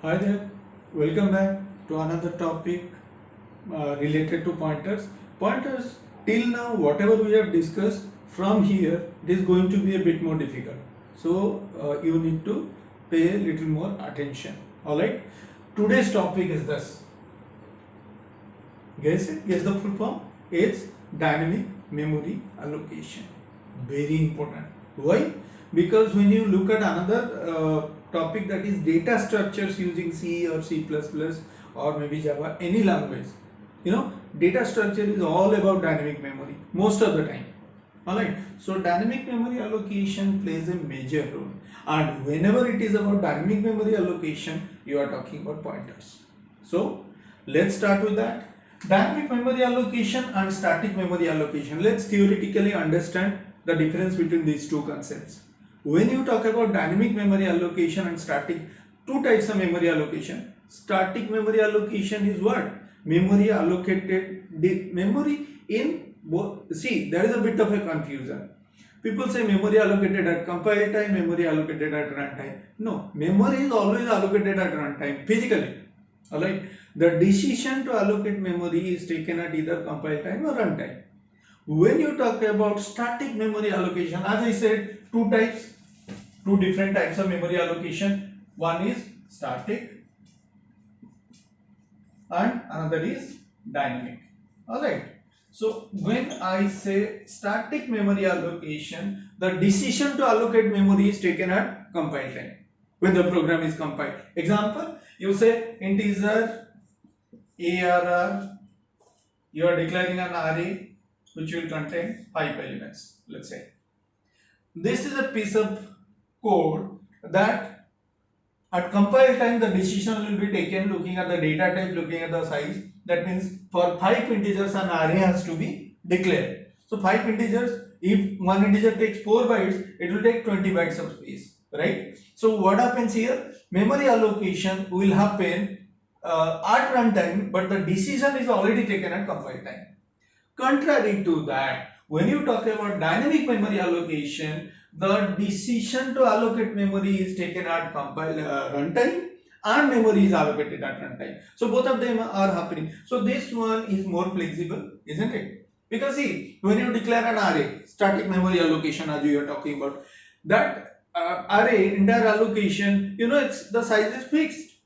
Hi there, welcome back to another topic related to pointers. Pointers, till now, whatever we have discussed from here, it is going to be a bit more difficult. So, you need to pay a little more attention. Alright, today's topic is this. Guess it? Guess the full form? It's dynamic memory allocation. Very important. Why? Because when you look at another topic, that is data structures using C or C++ or maybe Java, any language, data structure is all about dynamic memory most of the time. Alright, so dynamic memory allocation plays a major role, and whenever it is about dynamic memory allocation, you are talking about pointers. So let's start with that. Dynamic memory allocation and static memory allocation. Let's theoretically understand the difference between these two concepts. When you talk about dynamic memory allocation and static, two types of memory allocation. Static memory allocation is what? Memory allocated, the memory in both. See, there is a bit of a confusion. People say memory allocated at compile time, memory allocated at runtime. No, memory is always allocated at runtime physically. Alright, the decision to allocate memory is taken at either compile time or runtime. When you talk about static memory allocation, as I said, two different types of memory allocation. One is static and another is dynamic. Alright, so when I say static memory allocation, the decision to allocate memory is taken at compile time when the program is compiled. Example, you say integer ARR, you are declaring an array which will contain 5 elements, let's say. This is a piece of code that at compile time the decision will be taken looking at the data type, looking at the size. That means for 5 integers an array has to be declared. So 5 integers, if one integer takes 4 bytes, it will take 20 bytes of space, right? So what happens here? Memory allocation will happen at runtime, but the decision is already taken at compile time. Contrary to that, when you talk about dynamic memory allocation, the decision to allocate memory is taken at compile runtime and memory is allocated at runtime. So both of them are happening. So this one is more flexible, isn't it? Because see, when you declare an array, static memory allocation as you are talking about, that array entire allocation, it's the size is fixed.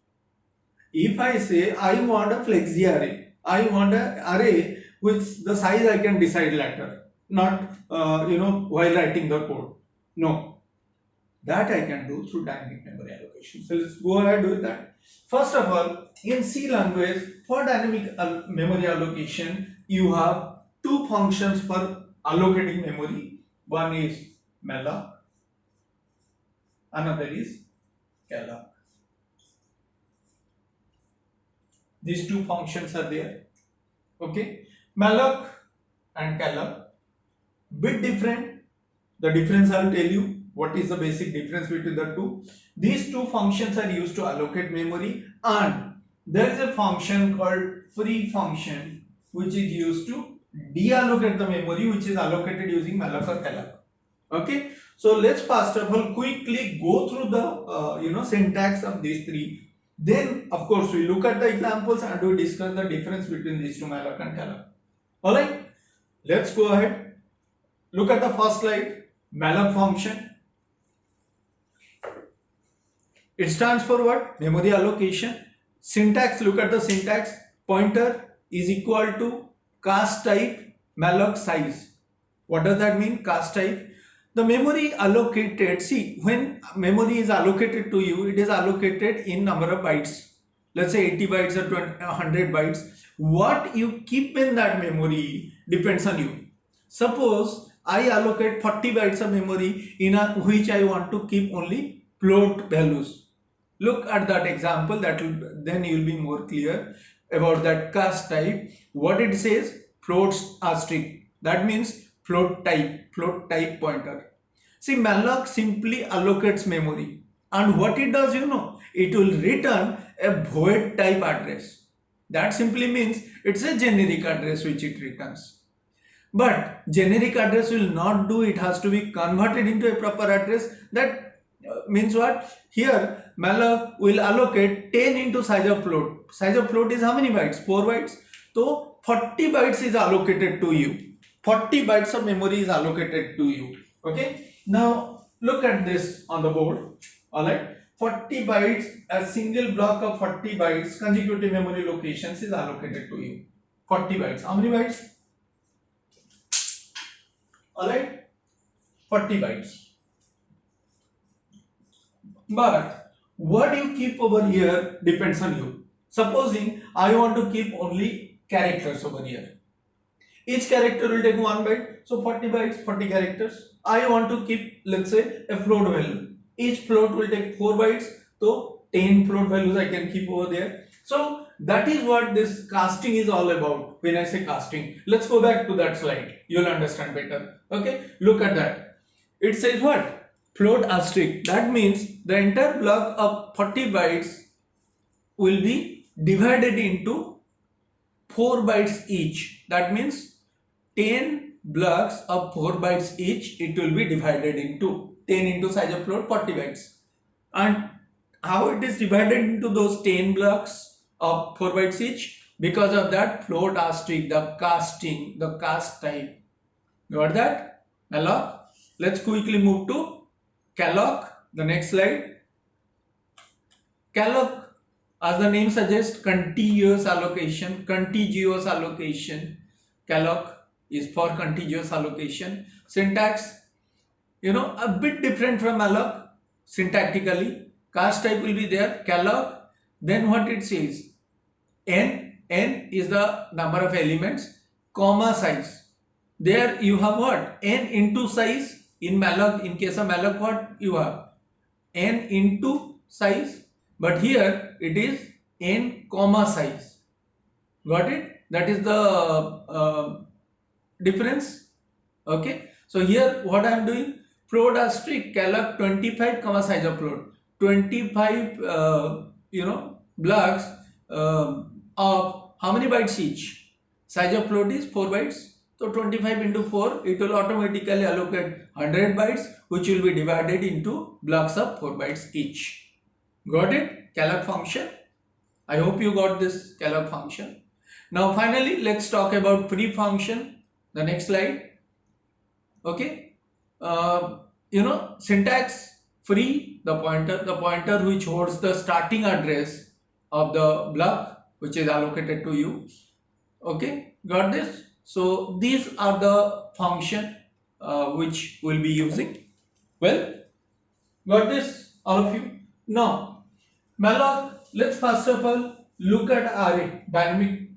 If I say I want a flexi array, I want an array with the size I can decide later, not while writing the code. No, that I can do through dynamic memory allocation. So let's go ahead with that. First of all, in C language, for dynamic memory allocation, you have two functions for allocating memory. One is malloc, another is calloc. These two functions are there. Okay, malloc and calloc, bit different. The difference I will tell you. What is the basic difference between the two? These two functions are used to allocate memory, and there is a function called free function which is used to deallocate the memory, which is allocated using malloc or calloc. Okay, so let's first of all quickly go through the syntax of these three. Then of course we look at the examples and we discuss the difference between these two, malloc and calloc. Alright, let's go ahead. Look at the first slide. Malloc function. It stands for what? Memory allocation. Syntax, look at the syntax. Pointer is equal to cast type malloc size. What does that mean? Cast type. The memory allocated, see, when memory is allocated to you, it is allocated in number of bytes. Let's say 80 bytes or 100 bytes. What you keep in that memory depends on you. Suppose I allocate 40 bytes of memory in which I want to keep only float values. Look at that example, then you will be more clear about that cast type. What it says, floats asterisk. That means float type pointer. See, malloc simply allocates memory, and what it does, it will return a void type address. That simply means it's a generic address which it returns. But generic address will not do, it has to be converted into a proper address. That Means what? Here malloc will allocate 10 into size of float. Size of float is how many bytes? 4 bytes. So 40 bytes is allocated to you. 40 bytes of memory is allocated to you. Okay. Now look at this on the board. Alright. 40 bytes, a single block of 40 bytes consecutive memory locations is allocated to you. 40 bytes. How many bytes? Alright. 40 bytes. But what you keep over here depends on you. Supposing I want to keep only characters over here. Each character will take 1 byte. So 40 bytes, 40 characters. I want to keep, let's say, a float value. Each float will take 4 bytes. So 10 float values I can keep over there. So that is what this casting is all about. When I say casting, let's go back to that slide. You'll understand better. Okay, look at that. It says what? Float asterisk. That means the entire block of 40 bytes will be divided into 4 bytes each. That means 10 blocks of 4 bytes each. It will be divided into 10 into size of float 40 bytes. And how it is divided into those 10 blocks of 4 bytes each? Because of that float asterisk, the casting, the cast type. Got that? malloc. Let's quickly move to calloc. The next slide. Calloc, as the name suggests, contiguous allocation. Contiguous allocation. Calloc is for contiguous allocation. Syntax, a bit different from malloc syntactically. Cast type will be there. Calloc. Then what it says? N is the number of elements, comma size. There you have what? N into size. In malloc, in case of malloc, what you have? N into size. But here it is n comma size. Got it? That is the difference. Okay. So here what I am doing? Float asterisk calloc 25 comma size of float. 25 blocks of how many bytes each? Size of float is 4 bytes. So 25 into 4, it will automatically allocate 100 bytes, which will be divided into blocks of 4 bytes each. Got it? Calloc function. I hope you got this calloc function. Now finally, let's talk about free function. The next slide. Okay. Syntax free, the pointer which holds the starting address of the block which is allocated to you. Okay, got this? So these are the function which we'll be using. Well, got this, all of you? Now, malloc, let's first of all look at array, dynamic,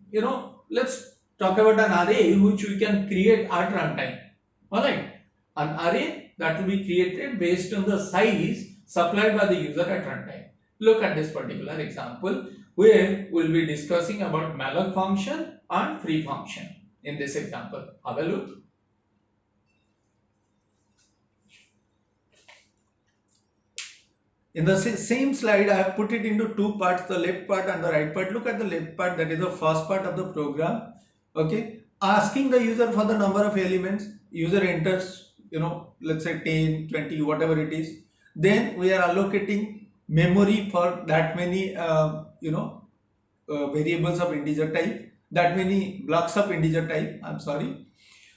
let's talk about an array which we can create at runtime. Alright, an array that will be created based on the size supplied by the user at runtime. Look at this particular example where we'll be discussing about malloc function and free function in this example. Have a look. In the same slide, I have put it into two parts, the left part and the right part. Look at the left part, that is the first part of the program. Okay, asking the user for the number of elements. User enters, let's say 10, 20, whatever it is. Then we are allocating memory for that many, variables of integer type, that many blocks of integer type. I'm sorry.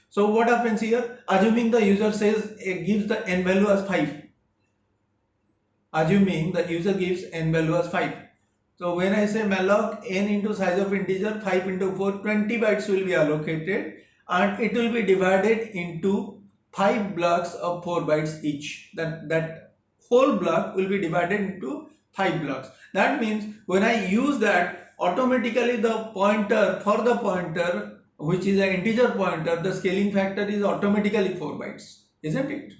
So what happens here? Assuming the user says gives the n value as 5. Assuming the user gives n value as 5. So when I say malloc n into size of integer 5 into 4, 20 bytes will be allocated and it will be divided into 5 blocks of 4 bytes each. That whole block will be divided into 5 blocks. That means when I use that, automatically the pointer, for the pointer which is an integer pointer, the scaling factor is automatically 4 bytes, isn't it?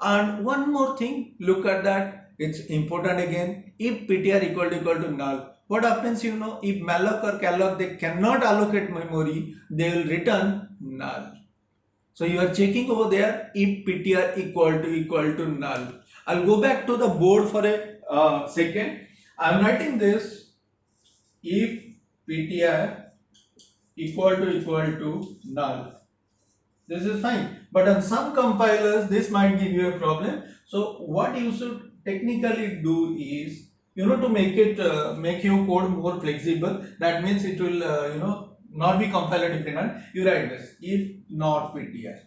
And one more thing, look at that. It's important again. If ptr equal to null, what happens, if malloc or calloc they cannot allocate memory, they will return null. So you are checking over there if ptr equal to null. I'll go back to the board for a second. I'm writing this if ptr equal to null. This is fine. But on some compilers, this might give you a problem. So what you should technically do is, to make it make your code more flexible. That means it will not be compiler dependent. You write this: if not ptr,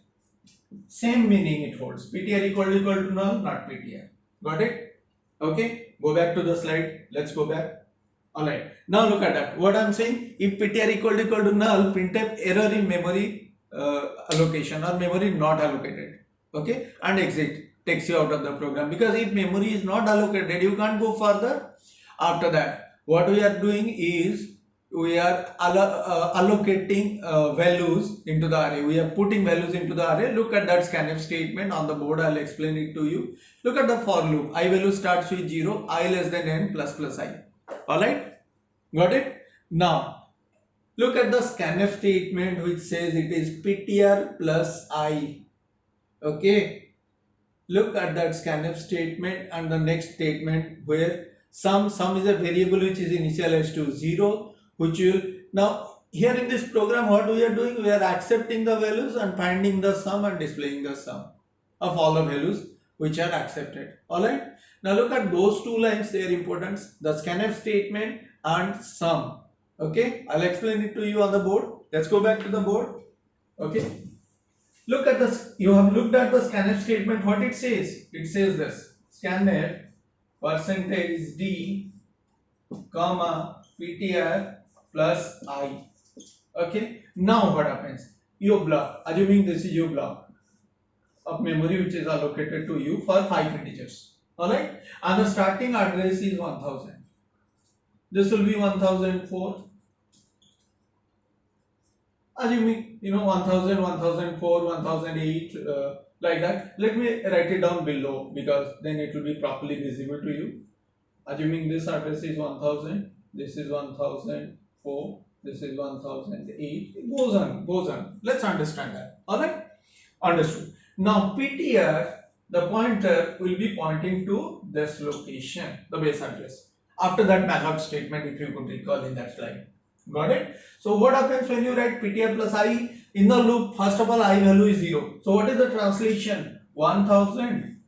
same meaning it holds. Ptr equal to null, not ptr. Got it? Okay. Go back to the slide. Let's go back. Alright, now look at that. What I'm saying, if ptr equal to null, printf error in memory allocation or memory not allocated. Okay, and exit takes you out of the program, because if memory is not allocated, you can't go further. After that, what we are doing is we are allocating values into the array. We are putting values into the array. Look at that scanf statement on the board. I'll explain it to you. Look at the for loop. I value starts with 0, I less than n plus I. Alright, got it? Now look at the scanf statement which says it is ptr plus I. Okay, look at that scanf statement and the next statement where sum is a variable which is initialized to 0, which will now here in this program what we are doing, we are accepting the values and finding the sum and displaying the sum of all the values which are accepted. Alright, now look at those two lines, their importance, the scanf statement and sum. Okay, I'll explain it to you on the board. Let's go back to the board. Okay, look at this. You have looked at the scanf statement. What it says? It says this: scanf percentage d comma ptr plus I. Okay, now what happens? Your block, assuming this is your block of memory which is allocated to you for 5 integers. Alright, and the starting address is 1000. This will be 1004. Assuming 1000, 1004, 1008, like that. Let me write it down below because then it will be properly visible to you. Assuming this address is 1000, this is 1004, this is 1008. It goes on. Let's understand that. Alright? Understood. Now ptr, the pointer will be pointing to this location, the base address. After that malloc statement, if you could recall in that slide. Got it? So what happens when you write ptr plus I in the loop? First of all, I value is 0. So what is the translation? 1000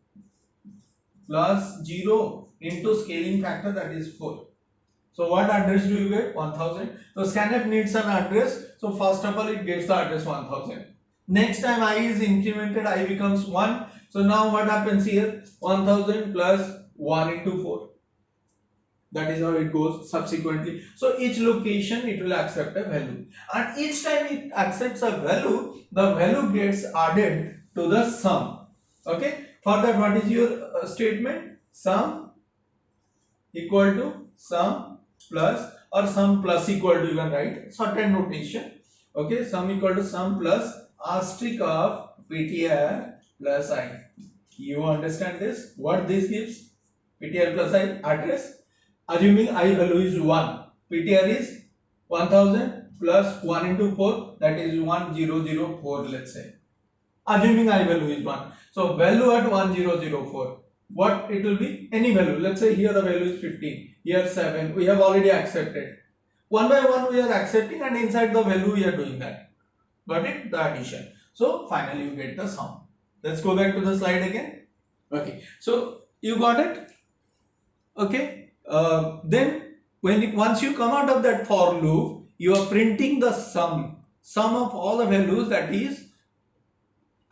plus 0 into scaling factor, that is 4. So what address do you get? 1000. So scanf needs an address. So first of all, it gets the address 1000. Next time I is incremented, I becomes 1. So now what happens here? 1000 plus 1 into 4. That is how it goes subsequently. So each location it will accept a value, and each time it accepts a value, the value gets added to the sum. Okay, for that what is your statement? Sum equal to sum plus, or sum plus equal to, you can write certain notation. Okay, sum equal to sum plus asterisk of ptr plus I. You understand this? What this gives? ptr plus I address. Assuming I value is 1, ptr is 1000 plus 1 into 4, that is 1004, let's say. Assuming I value is 1. So value at 1004, what it will be? Any value. Let's say here the value is 15, here 7, we have already accepted. One by one we are accepting, and inside the value we are doing that. Got it? The addition. So finally you get the sum. Let's go back to the slide again. Okay, so you got it? Okay. Then once you come out of that for loop, you are printing the sum of all the values that is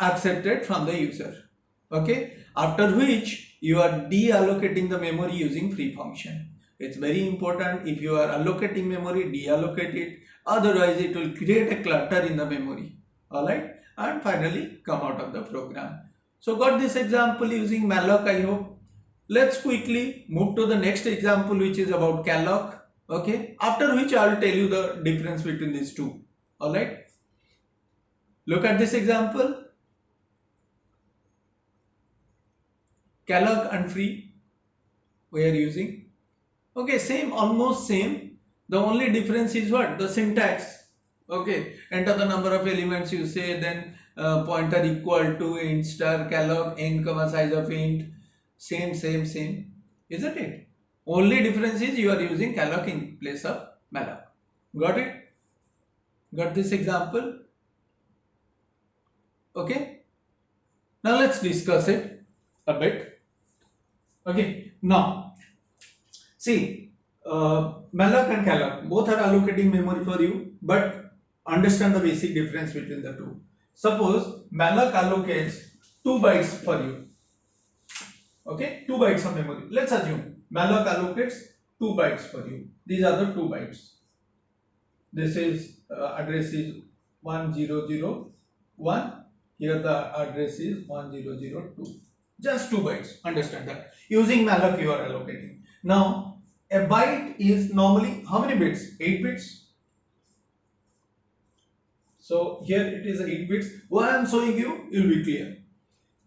accepted from the user. Okay, after which you are deallocating the memory using free function. It's very important. If you are allocating memory, deallocate it, otherwise it will create a clutter in the memory. Alright, and finally come out of the program. So got this example using malloc, I hope. Let's quickly move to the next example, which is about calloc. Okay, after which I will tell you the difference between these two. Alright, look at this example. Calloc and free we are using. Okay, same, almost same. The only difference is what? The syntax. Okay, enter the number of elements you say, then pointer equal to int star calloc n comma size of int. Same, isn't it? Only difference is you are using calloc in place of malloc. Got it? Got this example? Okay, now let's discuss it a bit. Okay, now see, malloc and calloc both are allocating memory for you, but understand the basic difference between the two. Suppose malloc allocates 2 bytes for you. Okay, 2 bytes of memory. Let's assume malloc allocates 2 bytes for you. These are the 2 bytes. This is address is 1001. Here the address is 1002. Just 2 bytes. Understand that. Using malloc you are allocating. Now a byte is normally how many bits? 8 bits. So here it is 8 bits. What I am showing you will be clear.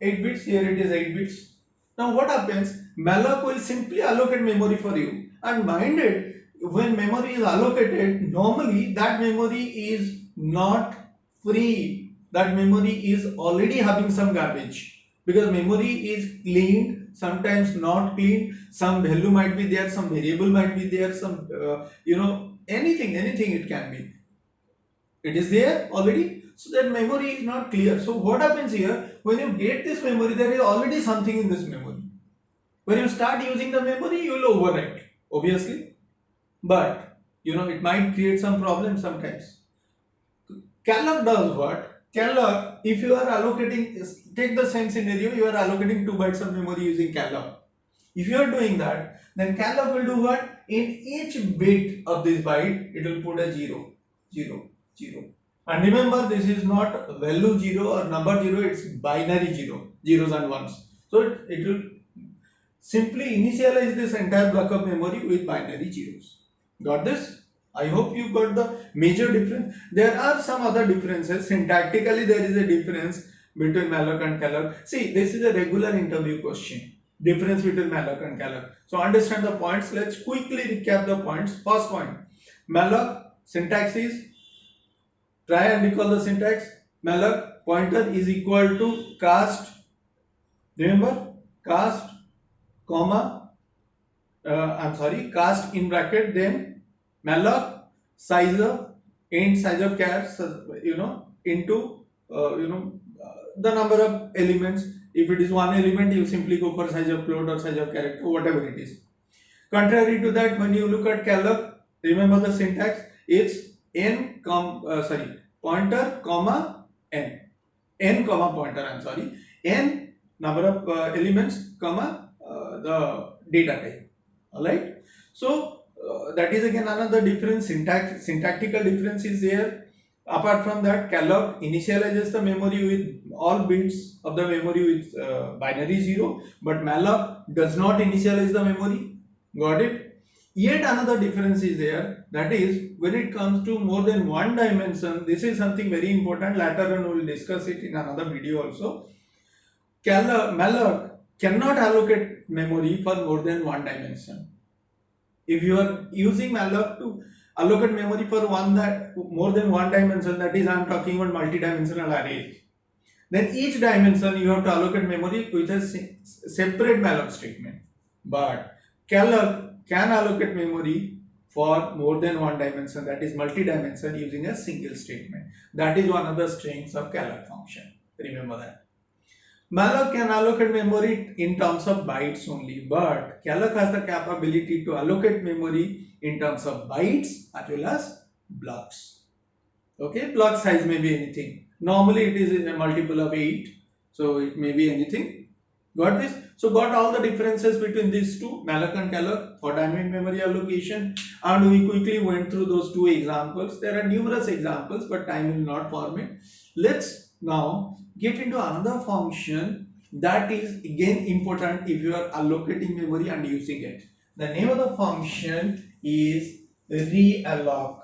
8 bits, here it is 8 bits. Now what happens? Malloc will simply allocate memory for you, and mind it, when memory is allocated, normally that memory is not free. That memory is already having some garbage, because memory is cleaned, sometimes not cleaned, some value might be there, some variable might be there, some anything it can be. It is there already, so that memory is not clear. So what happens here, when you get this memory, there is already something in this memory. When you start using the memory, you will overwrite, obviously, but it might create some problems sometimes. Calloc does what? Calloc, if you are allocating, take the same scenario, you are allocating 2 bytes of memory using calloc. If you are doing that, then calloc will do what? In each bit of this byte, it will put a 0, 0, 0. And remember, this is not value 0 or number 0, it's binary 0, zeros and ones. So it will simply initialize this entire block of memory with binary zeros. Got this? I hope you got the major difference. There are some other differences. Syntactically, there is a difference between malloc and calloc. See, this is a regular interview question. Difference between malloc and calloc. So understand the points. Let's quickly recap the points. First point, malloc syntax is, try and recall the syntax. Malloc pointer is equal to cast. Remember, cast comma cast in bracket, then malloc size of int size of chars, into the number of elements. If it is one element, you simply go for size of float or size of character, whatever it is. Contrary to that, when you look at calloc, remember the syntax, it's pointer comma n comma pointer, n number of elements comma the data type. Alright, so that is again another difference. Syntactical difference is there. Apart from that, calloc initializes the memory with all bits of the memory with binary 0, but malloc does not initialize the memory. Got it? Yet another difference is there, that is when it comes to more than one dimension. This is something very important. Later on we will discuss it in another video also. Malloc cannot allocate memory for more than one dimension. If you are using malloc to allocate memory for more than one dimension, that is, I am talking about multi-dimensional arrays, then each dimension you have to allocate memory with a separate malloc statement. But calloc can allocate memory for more than one dimension, that is multi-dimension, using a single statement. That is one of the strengths of calloc function. Remember that. Malloc can allocate memory in terms of bytes only, but calloc has the capability to allocate memory in terms of bytes as well as blocks. Okay, block size may be anything. Normally it is a multiple of 8, so it may be anything. Got this? So got all the differences between these two, malloc and calloc, for dynamic memory allocation, and we quickly went through those two examples. There are numerous examples, but time will not permit. Let's now get into another function that is again important if you are allocating memory and using it. The name of the function is realloc.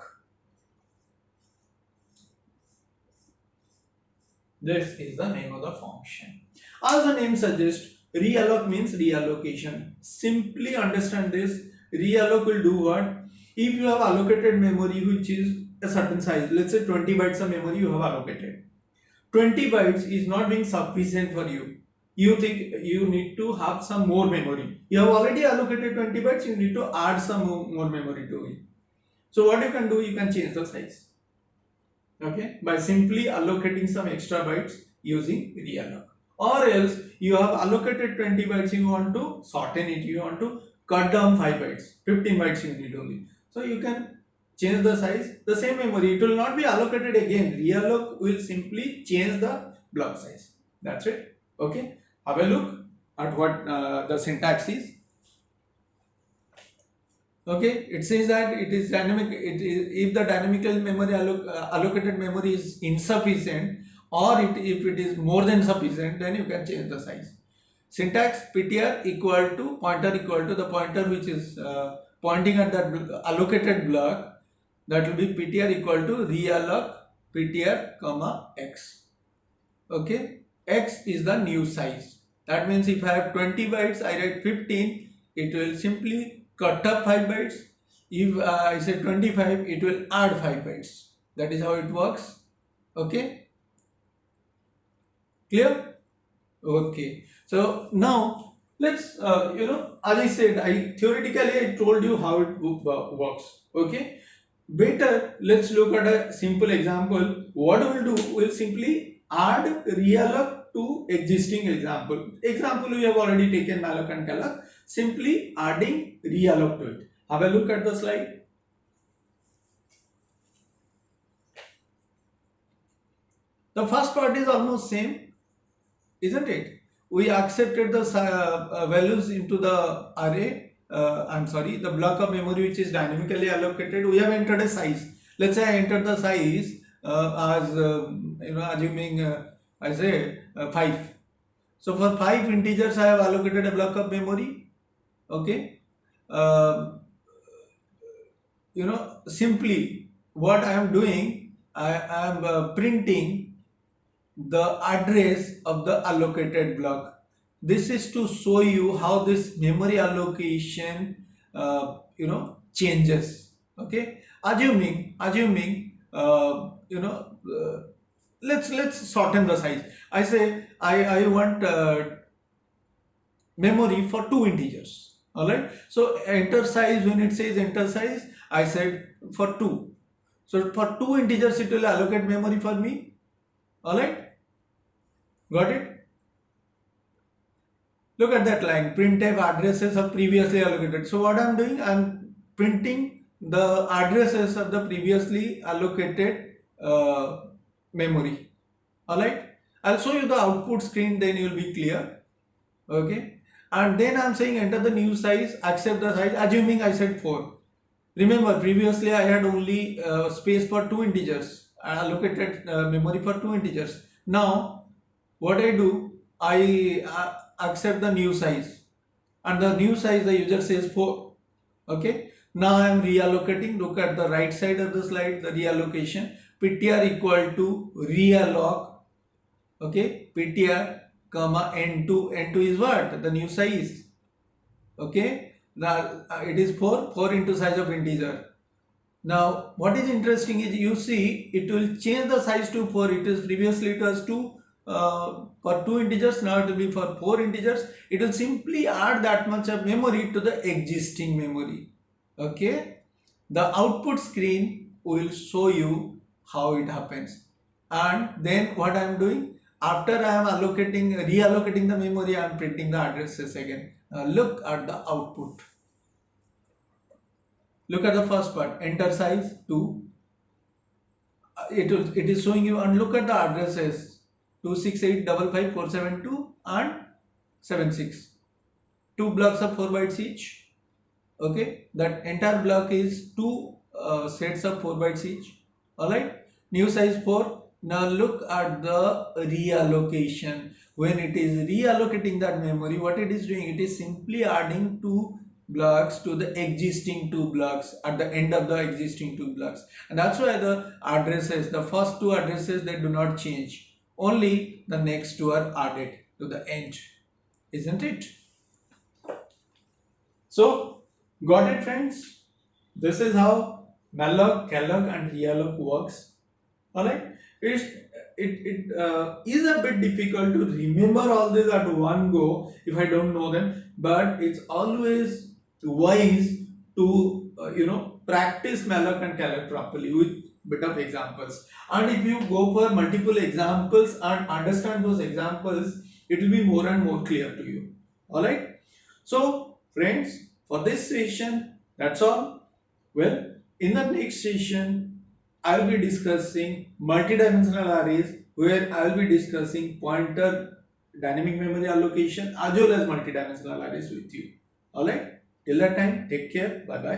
This is the name of the function. As the name suggests, realloc means reallocation. Simply understand this. Realloc will do what? If you have allocated memory which is a certain size, let's say 20 bytes of memory you have allocated. 20 bytes is not being sufficient for you. You think you need to have some more memory. You have already allocated 20 bytes, you need to add some more memory to it. So what you can do, you can change the size. Okay, by simply allocating some extra bytes, using realloc. Or else you have allocated 20 bytes, you want to shorten it, you want to cut down 5 bytes, 15 bytes you need only. So you can change the size, the same memory, it will not be allocated again. Realloc will simply change the block size. That's it. Okay. Have a look at what the syntax is. Okay, it says that it is dynamic. It is, if the dynamical memory allocated memory is insufficient, or if it is more than sufficient, then you can change the size. Syntax: ptr equal to pointer equal to the pointer which is pointing at that allocated block, that will be ptr equal to realloc ptr comma x. Okay, x is the new size. That means if I have 20 bytes, I write 15, it will simply cut up 5 bytes. If I say 25, it will add 5 bytes. That is how it works. Okay, clear? Okay, so now let's as I said, theoretically I told you how it works. Okay, better let's look at a simple example. What we'll do, we'll simply add realloc to existing example. We have already taken malloc and calloc, simply adding realloc to it. Have a look at the slide. The first part is almost same, isn't it? We accepted the values into the array, the block of memory which is dynamically allocated. We have entered a size. Let's say I entered the size as assuming I say 5. So for 5 integers I have allocated a block of memory. Okay, simply what I am doing, I am printing the address of the allocated block. This is to show you how this memory allocation changes. Okay, assuming let's shorten the size. I say I want memory for 2 integers. All right, so enter size, when it says enter size, I said for 2. So for 2 integers it will allocate memory for me. All right, got it? Look at that line, printf addresses of previously allocated. So what I'm doing, I'm printing the addresses of the previously allocated memory. All right, I'll show you the output screen, then you will be clear. Okay, and then I'm saying enter the new size, accept the size, assuming I said 4. Remember, previously I had only space for 2 integers. I allocated memory for 2 integers. Now what I do, I accept the new size, and the new size the user says 4. Okay, now I am reallocating. Look at the right side of the slide, the reallocation. ptr equal to realloc. Okay, ptr comma n2. N2 is what? The new size. Okay, now it is 4 into size of integer. Now what is interesting is, you see it will change the size to 4. It is previously it was 2 for 2 integers, now it will be for 4 integers. It will simply add that much of memory to the existing memory. Okay, the output screen will show you how it happens. And then what I am doing, after I am reallocating the memory, I am printing the addresses again. Look at the output. Look at the first part, enter size 2. It is showing you, and look at the addresses 2685547 and 76. 2 blocks of 4 bytes each. Okay, that entire block is 2 sets of 4 bytes each. Alright, new size 4. Now look at the reallocation. When it is reallocating that memory, what it is doing, it is simply adding 2 blocks to the existing 2 blocks at the end of the existing 2 blocks. And that's why the addresses, the first 2 addresses, they do not change. Only the next 2 are added to the end. Isn't it? So, got it, friends? This is how malloc, calloc and realloc works. Alright, it is a bit difficult to remember all this at one go if I don't know them, but it's always wise to practice malloc and calloc properly. bit of examples, and if you go for multiple examples and understand those examples, it will be more and more clear to you. All right. So friends, for this session, that's all. Well, in the next session, I will be discussing multidimensional arrays, where I will be discussing pointer dynamic memory allocation as well as multidimensional arrays with you. Alright, till that time, take care. Bye bye.